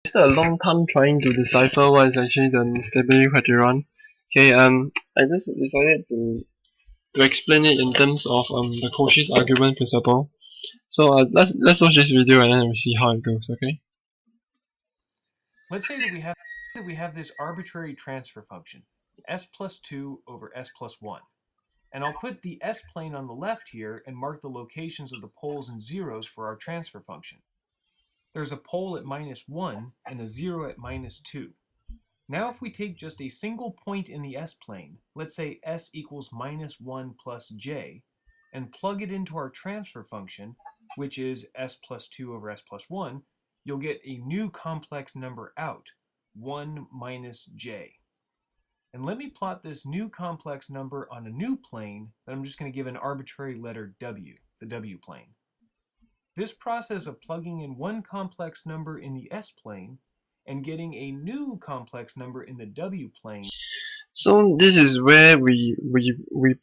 Wasted a long time trying to decipher what is actually the stability criterion. Okay, I just decided to explain it in terms of the Cauchy's argument principle. So let's watch this video and then we see how it goes. Okay. Let's say that we have this arbitrary transfer function, s plus 2 over s plus 1. And I'll put the s-plane on the left here and mark the locations of the poles and zeros for our transfer function. There's a pole at -1 and a 0 at -2. Now if we take just a single point in the s-plane, let's say s equals -1 plus j, and plug it into our transfer function, which is s plus 2 over s plus 1, you'll get a new complex number out, 1 minus j. And let me plot this new complex number on a new plane that I'm just going to give an arbitrary letter w, the w plane. This process of plugging in one complex number in the s-plane and getting a new complex number in the w plane. So this is where we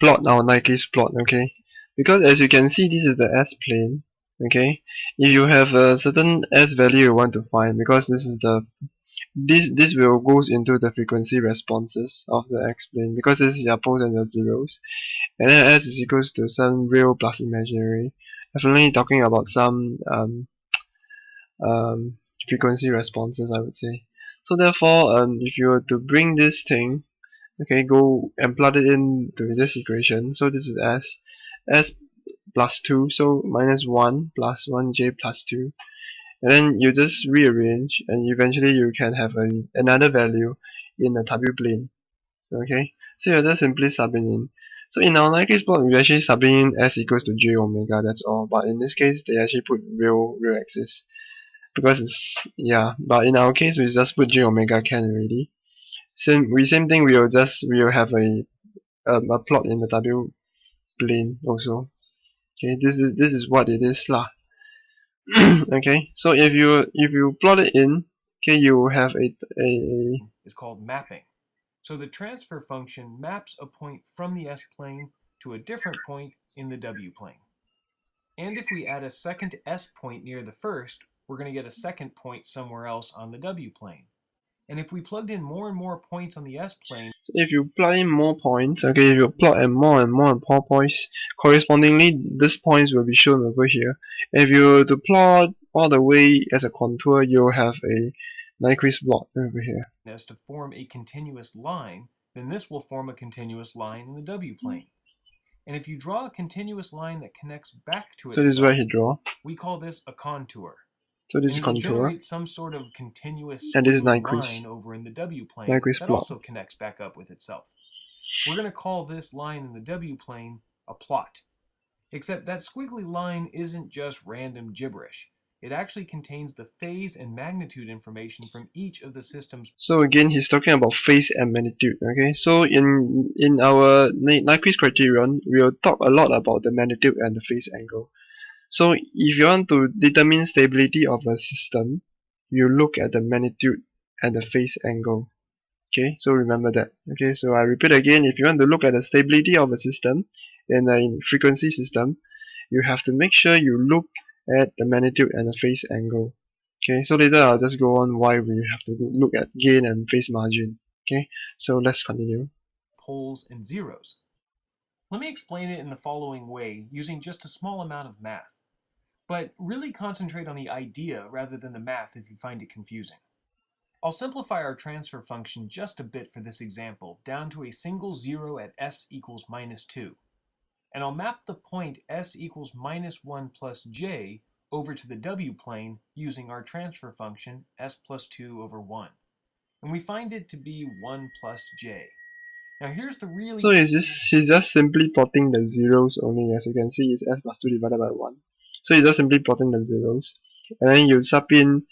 plot our nyquist plot. Okay, because as you can see, this is the s-plane. Okay, if you have a certain s value you want to find, because this is the this will goes into the frequency responses of the x-plane, because this is your poles and your zeros, and then s is equals to some real plus imaginary, definitely talking about some frequency responses, I would say. So therefore, if you were to bring this thing, okay, go and plug it into this equation. So this is s plus 2, so -1 plus 1j plus 2, and then you just rearrange, and eventually you can have another value in the w plane. Okay, so you're just simply subbing in. So in our nyquist plot, we actually subbing in s equals to j omega, that's all. But in this case, they actually put real axis, because it's, yeah. But in our case, we just put j omega can already. Same thing. We will have a plot in the w plane also. Okay, this is what it is lah. Okay, so if you plot it in, okay, you have a is called mapping. So the transfer function maps a point from the s-plane to a different point in the w-plane. And if we add a second s point near the first, we're going to get a second point somewhere else on the w-plane. And if we plugged in more and more points on the s-plane, so if you plug in more points, okay, if you plot in more and more points, correspondingly these points will be shown over here. If you were to plot all the way as a contour, you'll have a nyquist plot over here. as to form a continuous line, then this will form a continuous line in the w-plane. And if you draw a continuous line that connects back to itself, so this is where he draw. We call this a contour. So this is and it'll contour. generate some sort of continuous and this is line over in the w-plane that plot. also connects back up with itself. We're going to call this line in the w-plane a plot. Except that squiggly line isn't just random gibberish. It actually contains the phase and magnitude information from each of the systems. So again, he's talking about phase and magnitude. Okay, so in our nyquist criterion, we'll talk a lot about the magnitude and the phase angle. So if you want to determine stability of a system, you look at the magnitude and the phase angle. Okay, so remember that. Okay, so I repeat again, if you want to look at the stability of a system in a frequency system, you have to make sure you look at the magnitude and the phase angle. Okay, so later I'll just go on why we have to look at gain and phase margin. Okay, so let's continue. Poles and zeros. Let me explain it in the following way, using just a small amount of math. But really concentrate on the idea rather than the math if you find it confusing. I'll simplify our transfer function just a bit for this example, down to a single zero at s equals -2. And I'll map the point s equals -1 plus j over to the w-plane using our transfer function s plus 2 over 1. And we find it to be 1 plus j. Now here's the really... So he's just simply plotting the zeros only. As you can see, it's s plus 2 divided by 1. So he's just simply plotting the zeros. And then you sub in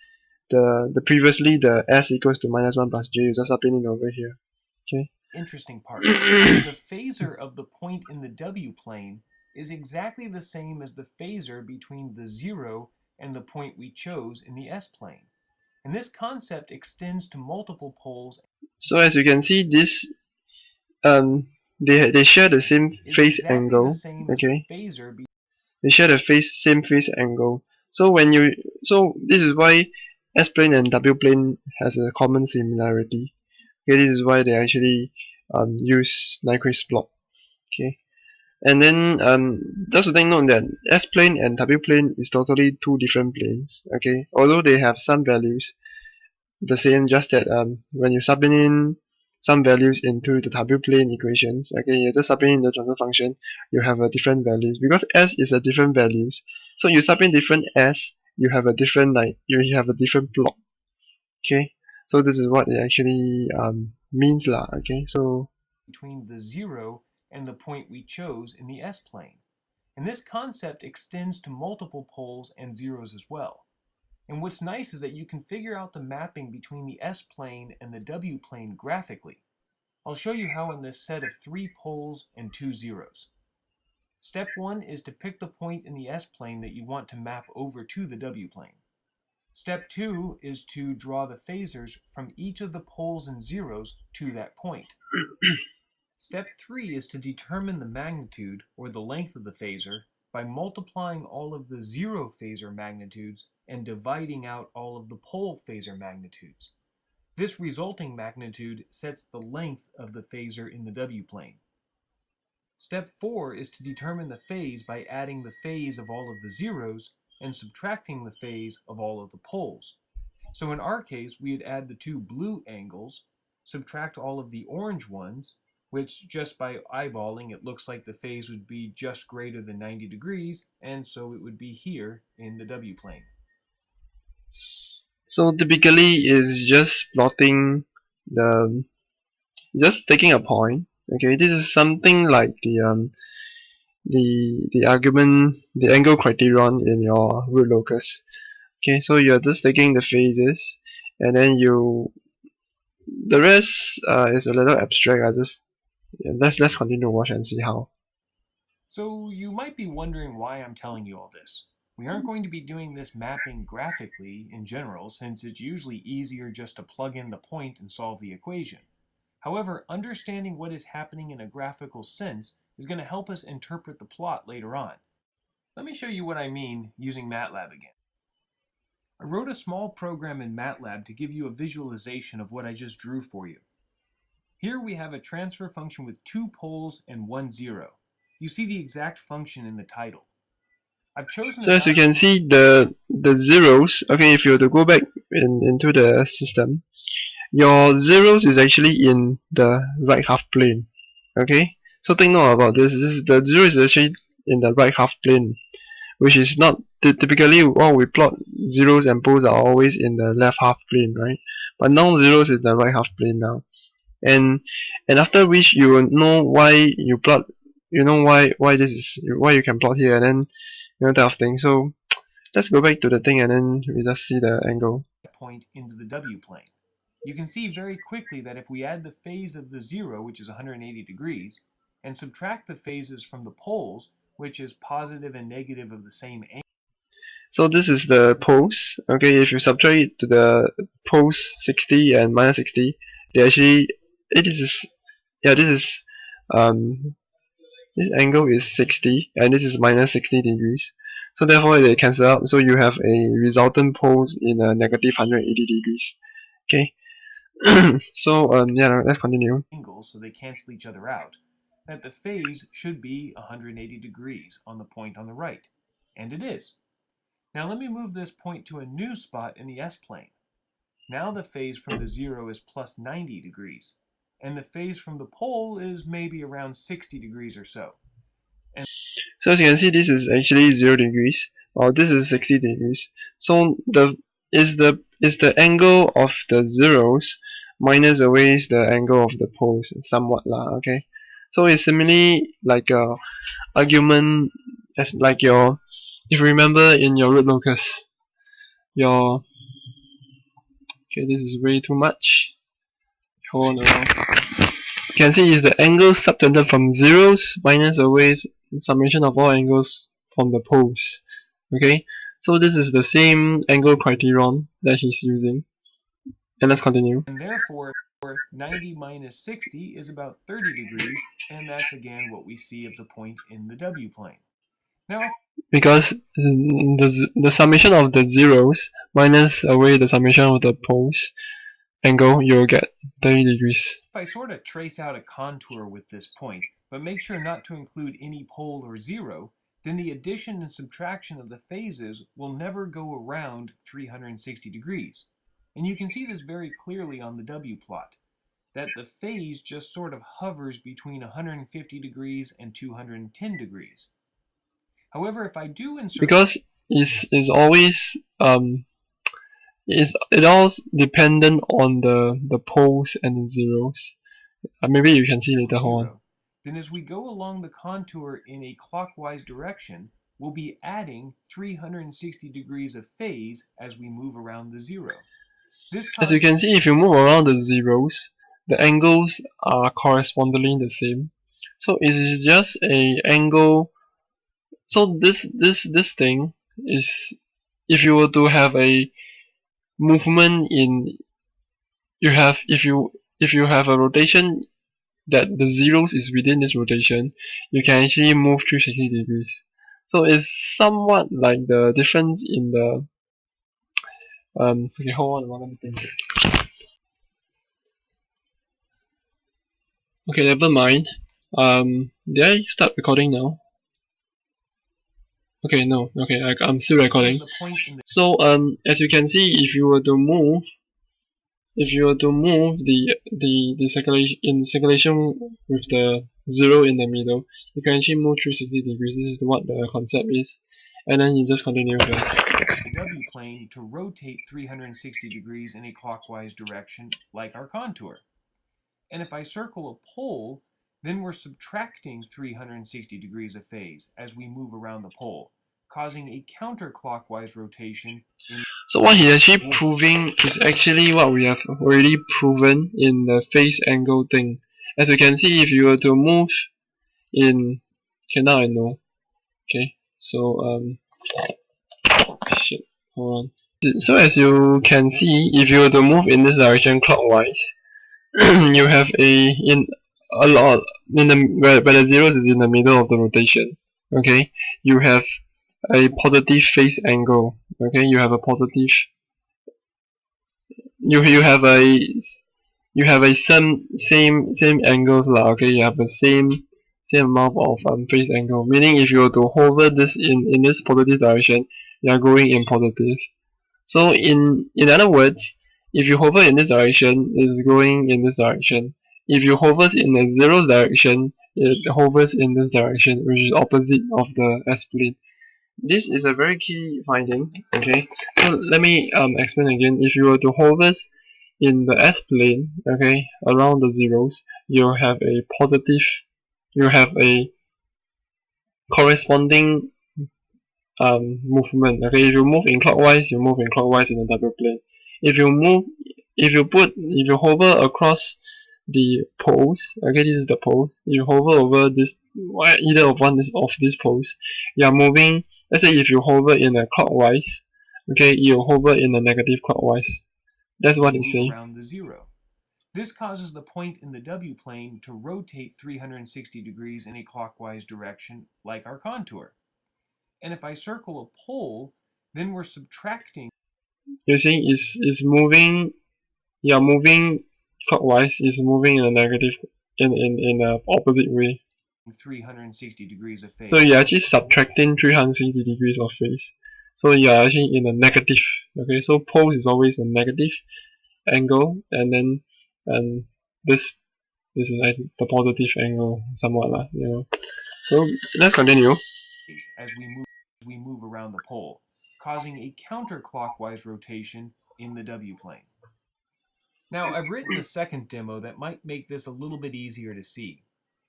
the previously the s equals to -1 plus j, you just sub in over here. Okay. Interesting part. The phasor of the point in the w-plane is exactly the same as the phasor between the 0 and the point we chose in the s-plane. And this concept extends to multiple poles. So as you can see, this they share the same phase angle. Okay. They share the same phase angle. So this is why S-plane and W-plane has a common similarity. Okay, this is why they actually use nyquist block. Okay, and then just to take note that S-plane and W-plane is totally two different planes. Okay, although they have some values the same, just that when you sub in some values into the W-plane equations, okay, you just sub in the transfer function, you have a different values because S is a different values. So you sub in different S, you have a different you have a different block. Okay, so this is what it actually means lah. Okay, so between the 0 and the point we chose in the S-plane. And this concept extends to multiple poles and zeros as well. And what's nice is that you can figure out the mapping between the S-plane and the W-plane graphically. I'll show you how in this set of 3 poles and 2 zeros. Step 1 is to pick the point in the S-plane that you want to map over to the W-plane. Step 2 is to draw the phasors from each of the poles and zeros to that point. Step 3 is to determine the magnitude, or the length of the phasor, by multiplying all of the zero phasor magnitudes and dividing out all of the pole phasor magnitudes. This resulting magnitude sets the length of the phasor in the W-plane. Step 4 is to determine the phase by adding the phase of all of the zeros and subtracting the phase of all of the poles. So in our case, we'd add the 2 blue angles, subtract all of the orange ones, which just by eyeballing, it looks like the phase would be just greater than 90 degrees, and so it would be here in the W-plane. so typically is just plotting just taking a point. Okay, this is something like the argument, the angle criterion in your root locus. Okay, so you're just taking the phases, and then the rest is a little abstract. Let's continue to watch and see how. So you might be wondering why I'm telling you all this. We aren't going to be doing this mapping graphically in general, since it's usually easier just to plug in the point and solve the equation. However, understanding what is happening in a graphical sense is going to help us interpret the plot later on. Let me show you what I mean using MATLAB again. I wrote a small program in MATLAB to give you a visualization of what I just drew for you. Here we have a transfer function with 2 poles and 1 zero. You see the exact function in the title. I've chosen So as you can see, the zeros. Okay, if you were to go back into the system, your zeros is actually in the right half plane. Okay, so take note about this. The zero is actually in the right half plane, which is not typically we plot zeros and poles are always in the left half plane, right? But now zeros is the right half plane now, and after which you will know why you plot. You know why this is why you can plot here, and then type of thing. So let's go back to the thing and then we just see the angle. Point into the W-plane. You can see very quickly that if we add the phase of the zero, which is 180 degrees, and subtract the phases from the poles, which is positive and negative of the same angle. So this is the poles. Okay, if you subtract it to the poles 60 and minus 60, they actually this is this angle is 60 and this is minus 60 degrees. So therefore they cancel out. So you have a resultant poles in a negative 180 degrees. Okay. So yeah, let's continue. Angles, so they cancel each other out. That the phase should be 180 degrees on the point on the right, and it is. Now let me move this point to a new spot in the S-plane. Now the phase from the zero is plus 90 degrees, and the phase from the pole is maybe around 60 degrees or so. So as you can see, this is actually 0 degrees, while this is 60 degrees. So is the angle of the zeros minus away the angle of the poles somewhat lah. Okay, so it's similarly like a argument as like your, if you remember in your root locus, your okay, this is way too much. Hold on around. You can see is the angle subtended from zeros minus away summation of all angles from the poles. Okay, so this is the same angle criterion that he's using. And let's continue. And therefore, 90 minus 60 is about 30 degrees, and that's again what we see of the point in the W-plane. Now, because the summation of the zeros minus away the summation of the poles angle, you'll get 30 degrees. If I sort of trace out a contour with this point, but make sure not to include any pole or zero, then the addition and subtraction of the phases will never go around 360 degrees. And you can see this very clearly on the W plot, that the phase just sort of hovers between 150 degrees and 210 degrees. However, if I do insert... Because it's always it all dependent on the poles and the zeros. Maybe you can see later on. Then as we go along the contour in a clockwise direction, we'll be adding 360 degrees of phase as we move around the zero. As you can see, if you move around the zeros, the angles are correspondingly the same. So it is just a angle. So this thing is, if you were to have a movement in, if you have a rotation that the zeros is within this rotation, you can actually move 360 degrees. So it's somewhat like the difference in the okay, hold on, let me think. Okay, never mind. Did I start recording now? Okay, no. Okay, I'm still recording. So as you can see, if you were to move the circulation with the zero in the middle, you can actually move 360 degrees. This is what the concept is, and then you just continue with this. The W plane to rotate 360 degrees in a clockwise direction, like our contour. And if I circle a pole, then we're subtracting 360 degrees of phase as we move around the pole, causing a counterclockwise rotation. So what he's actually proving is actually what we have already proven in the phase angle thing. As you can see, if you were to move in, okay, now I know. Okay, so shit, hold on. So as you can see, if you were to move in this direction clockwise, you have a lot in the where the zeros is in the middle of the rotation. Okay, you have a positive phase angle. Okay, you have a positive. You have a same angles lah. Okay, you have the same amount of phase angle. Meaning, if you were to hover this in this positive direction, you are going in positive. So in other words, if you hover in this direction, it is going in this direction. If you hover in the zero direction, it hovers in this direction, which is opposite of the S-plane. This is a very key finding. Okay, so let me explain again. If you were to hover in the S-plane, okay, around the zeros, you have a positive, you have a corresponding movement. Okay, if you move in clockwise, you move in clockwise in the W plane. If you hover across the poles, okay, this is the pole. You hover over this, either of one of these poles, you are moving. Let's say if you hover in a clockwise, okay, you hover in a negative clockwise. That's what it's saying. Around the zero. This causes the point in the W plane to rotate 360 degrees in a clockwise direction, like our contour. And if I circle a pole, then we're subtracting. You see, it's moving. Yeah, moving clockwise is moving in a negative, in a opposite way. 360 degrees of phase. So you're actually subtracting 360 degrees of phase. So you're actually in a negative. Okay, so pole is always a negative angle, and then this is the positive angle somewhat lah, you know. So let's continue. As we move around the pole, causing a counterclockwise rotation in the W plane. Now I've written a second demo that might make this a little bit easier to see.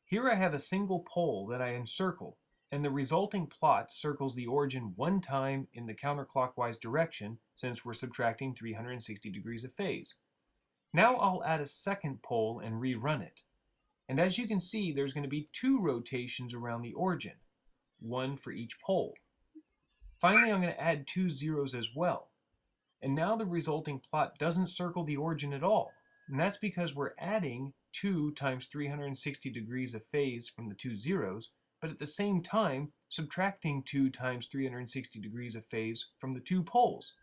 Here I have a single pole that I encircle, and the resulting plot circles the origin one time in the counterclockwise direction, since we're subtracting 360 degrees of phase. Now I'll add a second pole and rerun it. And as you can see, there's going to be 2 rotations around the origin, one for each pole. Finally, I'm going to add 2 zeros as well. And now the resulting plot doesn't circle the origin at all. And that's because we're adding 2 times 360 degrees of phase from the 2 zeros, but at the same time subtracting 2 times 360 degrees of phase from the two poles.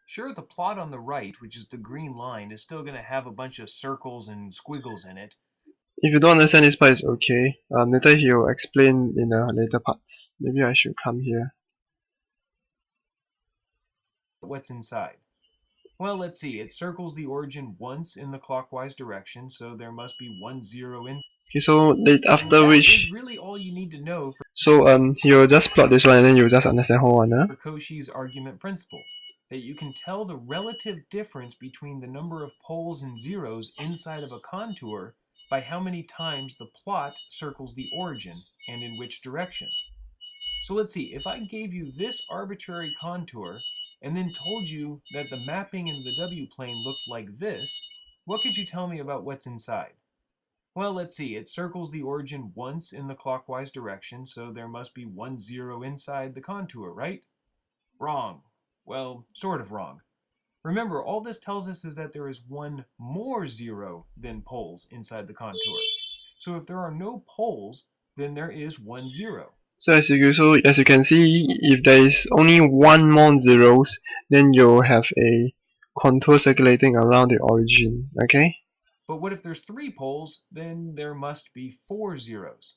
Sure, the plot on the right, which is the green line, is still going to have a bunch of circles and squiggles in it. If you don't understand this part, it's okay. Later he'll explain in the later parts. Maybe I should come here. What's inside? Well, let's see. It circles the origin once in the clockwise direction, so there must be 1, 0 in. Okay, so after that which, is really all you need to know so he'll just plot this one and then you'll just understand whole one, huh? for Cauchy's argument principle, that you can tell the relative difference between the number of poles and zeros inside of a contour by how many times the plot circles the origin and in which direction. So let's see, if I gave you this arbitrary contour and then told you that the mapping in the W-plane looked like this, what could you tell me about what's inside? Well, let's see, it circles the origin once in the clockwise direction, so there must be 1, 0 inside the contour, right? Wrong. Well, sort of wrong. Remember, all this tells us is that there is one more 0 than poles inside the contour. So if there are no poles, then there is 1, 0. So as you can see, if there is only one more zeros, then you'll have a contour circulating around the origin, okay? But what if there's 3 poles? Then there must be 4 zeros.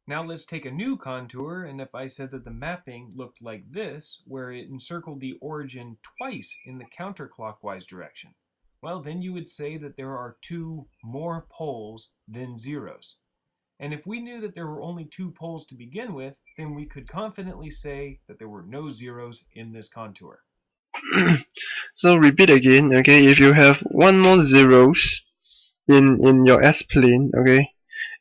Now let's take a new contour, and if I said that the mapping looked like this, where it encircled the origin twice in the counterclockwise direction, well, then you would say that there are 2 more poles than zeros. And if we knew that there were only 2 poles to begin with, then we could confidently say that there were no zeros in this contour. So repeat again, okay? If you have one more zeros in your S-plane, okay,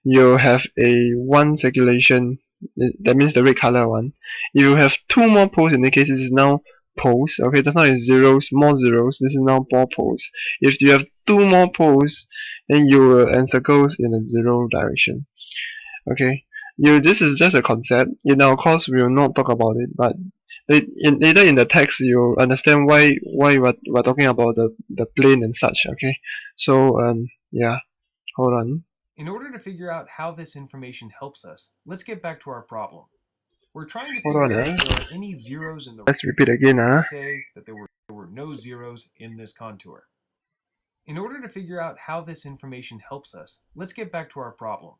you'll have a 1 circulation, that means the red color one. If you have 2 more poles, in the case it is now poles, okay, just now is zeros, more zeros, this is now more poles. If you have 2 more poles, then you will encircle in a 0 direction. Okay, this is just a concept. In our course, we will not talk about it, but later in the text, you'll understand why we're talking about the plane and such. Okay, so yeah, hold on. In order to figure out how this information helps us, let's get back to our problem. We're trying to Hold figure on, out if there are any zeros in the let's repeat again. say that there were no zeros in this contour. In order to figure out how this information helps us, let's get back to our problem.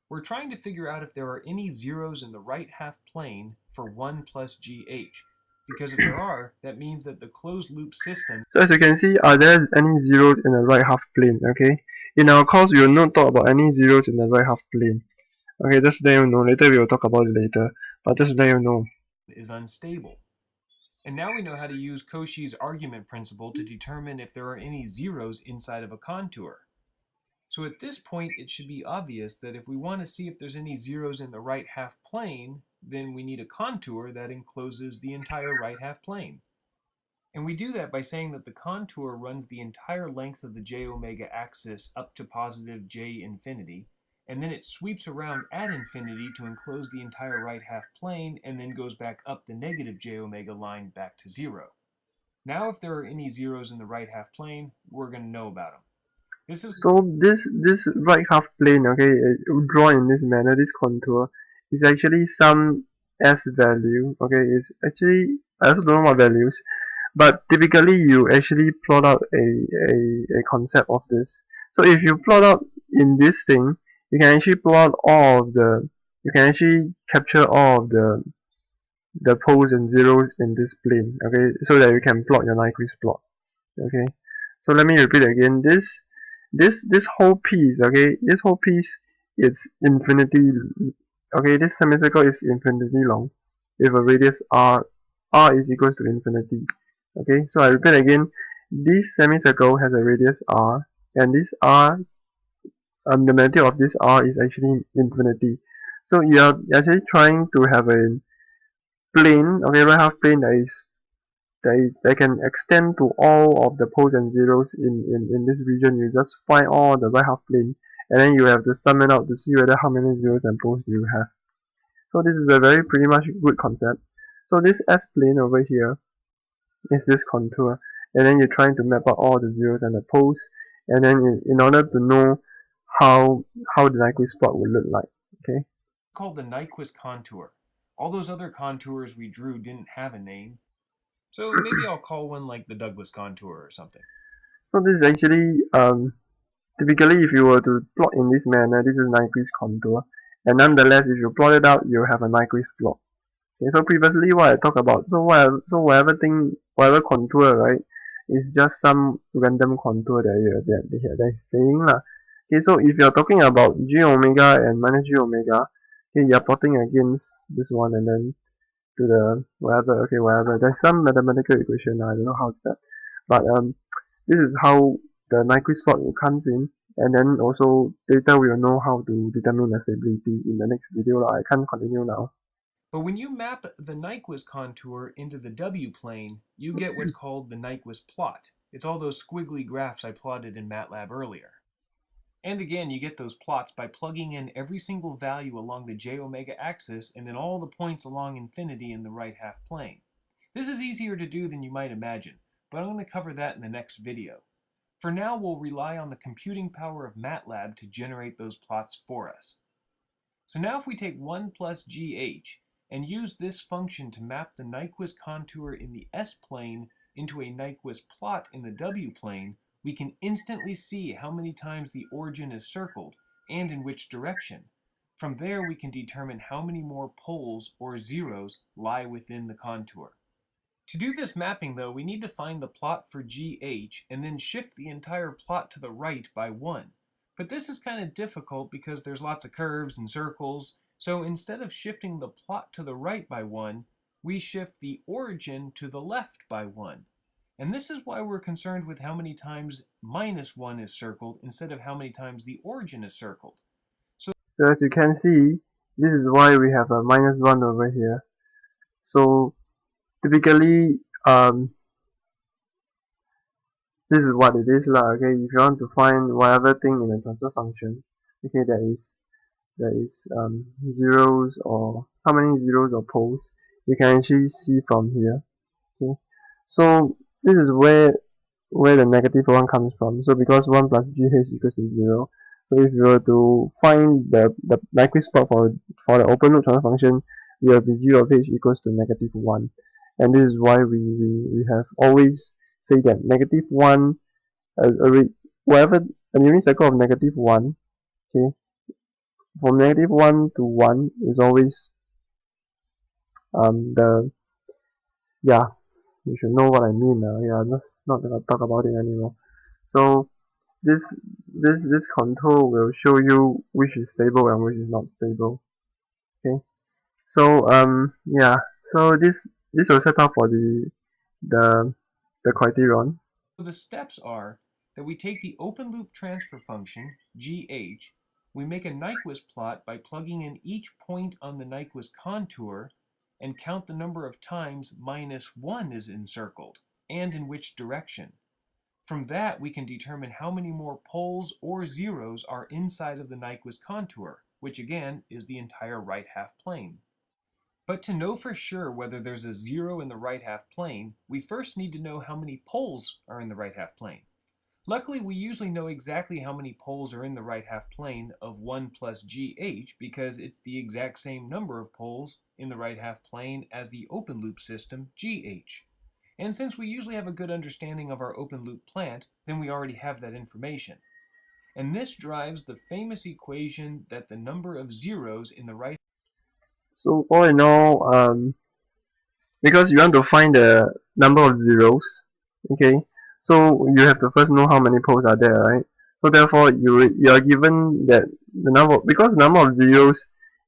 We're trying to figure out if there are any zeros in the right half plane for 1 plus GH. Because if there are, that means that the closed loop system. So as you can see, are there any zeros in the right half plane? Okay, in our course, we will not talk about any zeros in the right half plane. Okay, just let you know. Later we will talk about it later, but just let you know. Is unstable. And now we know how to use Cauchy's argument principle to determine if there are any zeros inside of a contour. So at this point, it should be obvious that if we want to see if there's any zeros in the right half plane, then we need a contour that encloses the entire right half plane. And we do that by saying that the contour runs the entire length of the j omega axis up to positive j infinity, and then it sweeps around at infinity to enclose the entire right half plane, and then goes back up the negative j omega line back to 0. Now if there are any zeros in the right half plane, we're going to know about them. So this right half plane, okay, drawn in this manner, this contour, is actually some S value, okay, it's actually, I also don't know what values, but typically you actually plot out a concept of this. So if you plot out in this thing, you can actually plot you can actually capture all of the poles and zeros in this plane, okay, so that you can plot your nyquist plot, okay. So let me repeat again, this whole piece, okay, this whole piece is infinity, okay, this semicircle is infinity long with a radius r is equals to infinity. Okay, so I repeat again, this semicircle has a radius r, and this r, the magnitude of this r is actually infinity. So you are actually trying to have a plane, okay, right half plane that can extend to all of the poles and zeros in this region. You just find all the right half plane, and then you have to sum it out to see whether how many zeros and poles you have. So this is a very pretty much good concept. So this S plane over here is this contour, and then you're trying to map out all the zeros and the poles, and then in order to know how the nyquist plot would look like. Okay. called the Nyquist contour. All those other contours we drew didn't have a name, so maybe I'll call one like the Douglas contour or something. So this is actually typically if you were to plot in this manner, this is nyquist contour, and nonetheless if you plot it out, you have a nyquist plot. Okay, so previously what I talked about, whatever contour, right, is just some random contour that is saying lah. Okay, so if you're talking about g omega and minus g omega, okay, you're plotting against this one and then to the whatever, okay, whatever. There's some mathematical equation, I don't know how it's that, but this is how the Nyquist plot comes in, and then also later we will know how to determine the stability in the next video lah. I can't continue now. But when you map the Nyquist contour into the W plane, you get what's called the Nyquist plot. It's all those squiggly graphs I plotted in MATLAB earlier. And again, you get those plots by plugging in every single value along the j omega axis and then all the points along infinity in the right half plane. This is easier to do than you might imagine, but I'm going to cover that in the next video. For now, we'll rely on the computing power of MATLAB to generate those plots for us. So now if we take 1 plus gh and use this function to map the Nyquist contour in the S-plane into a Nyquist plot in the W-plane, we can instantly see how many times the origin is circled and in which direction. From there, we can determine how many more poles or zeros lie within the contour. To do this mapping, though, we need to find the plot for GH and then shift the entire plot to the right by 1. But this is kind of difficult because there's lots of curves and circles, so instead of shifting the plot to the right by 1, we shift the origin to the left by 1. And this is why we're concerned with how many times minus 1 is circled instead of how many times the origin is circled. So as you can see, this is why we have a minus 1 over here. So typically, this is what it is lah. Okay, if you want to find whatever thing in a transfer function, okay, there is zeros or how many zeros or poles, you can actually see from here. Okay, so this is where the negative one comes from. So because 1 plus gh equals to 0, so if you were to find the Nyquist plot for the open loop transfer function, you have g of h equals to negative 1. And this is why we have always say that negative 1, whatever a unit circle of negative 1, okay, from negative 1 to 1 is always the, yeah, you should know what I mean. Yeah, I'm just not gonna talk about it anymore. So this this contour will show you which is stable and which is not stable. Okay. So yeah. So this will set up for the the criterion. So the steps are that we take the open loop transfer function, GH, we make a Nyquist plot by plugging in each point on the Nyquist contour and count the number of times minus 1 is encircled and in which direction. From that, we can determine how many more poles or zeros are inside of the Nyquist contour, which again is the entire right half plane. But to know for sure whether there's a zero in the right half plane, we first need to know how many poles are in the right half plane. Luckily, we usually know exactly how many poles are in the right half plane of 1 plus gh because it's the exact same number of poles in the right half plane as the open loop system gh. And since we usually have a good understanding of our open loop plant, then we already have that information. And this drives the famous equation that the number of zeros in the right. So all in all, because you want to find the number of zeros, okay, so you have to first know how many poles are there, right? So therefore you are given that the number, because the number of zeros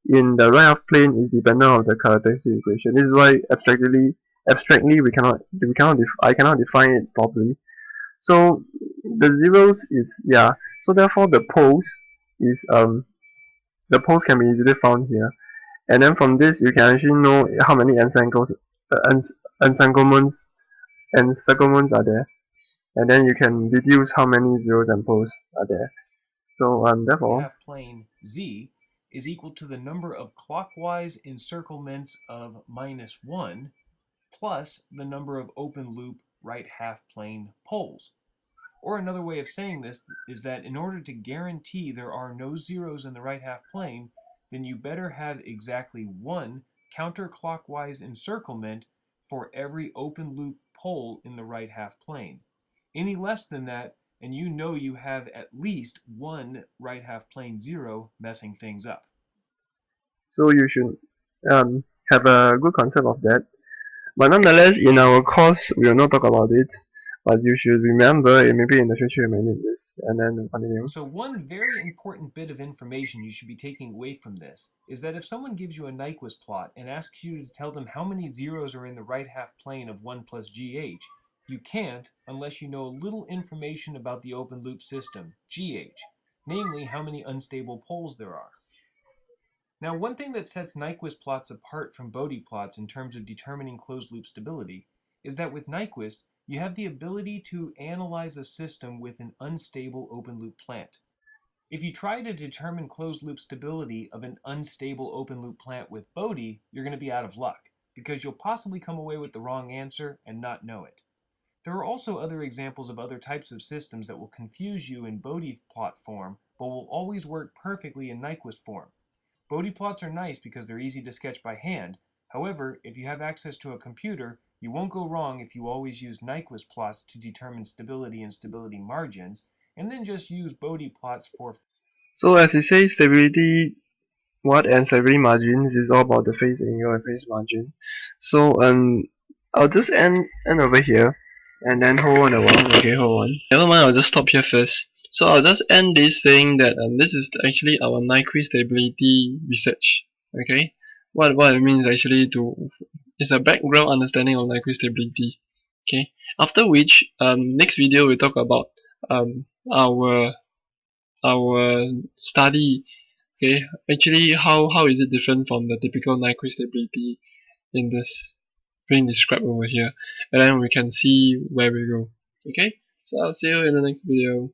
in the right half plane is dependent on the characteristic equation. This is why abstractly I cannot define it properly. So the zeros is, yeah, so therefore the poles can be easily found here. And then from this you can actually know how many entanglements and circlements are there, and then you can deduce how many zeros and poles are there. So therefore half plane z is equal to the number of clockwise encirclements of minus 1 plus the number of open loop right half plane poles. Or another way of saying this is that in order to guarantee there are no zeros in the right half plane, then you better have exactly one counterclockwise encirclement for every open loop pole in the right half plane. Any less than that, and you know you have at least one right half plane zero messing things up. So you should have a good concept of that. But nonetheless, in our course, we will not talk about it. But you should remember, maybe in the future you may need this. And then continue. So one very important bit of information you should be taking away from this is that if someone gives you a nyquist plot and asks you to tell them how many zeros are in the right half plane of 1 plus gh, you can't unless you know a little information about the open loop system, gh, namely how many unstable poles there are. Now, one thing that sets Nyquist plots apart from Bode plots in terms of determining closed loop stability is that with Nyquist, you have the ability to analyze a system with an unstable open loop plant. If you try to determine closed loop stability of an unstable open loop plant with Bode, you're going to be out of luck, because you'll possibly come away with the wrong answer and not know it. There are also other examples of other types of systems that will confuse you in Bode plot form, but will always work perfectly in Nyquist form. Bode plots are nice because they're easy to sketch by hand. However, if you have access to a computer, you won't go wrong if you always use Nyquist plots to determine stability and stability margins, and then just use Bode plots for. So as you say, stability and stability margins is all about the phase angle and phase margin. So I'll just end over here and then hold on a while. Okay, hold on. Never mind, I'll just stop here first. So I'll just end this saying that this is actually our nyquist stability research. Okay, what it means actually to is a background understanding of nyquist stability. Okay, after which next video we'll talk about um our study. Okay, actually how is it different from the typical nyquist stability in this being described over here, and then we can see where we go. Okay, so I'll see you in the next video.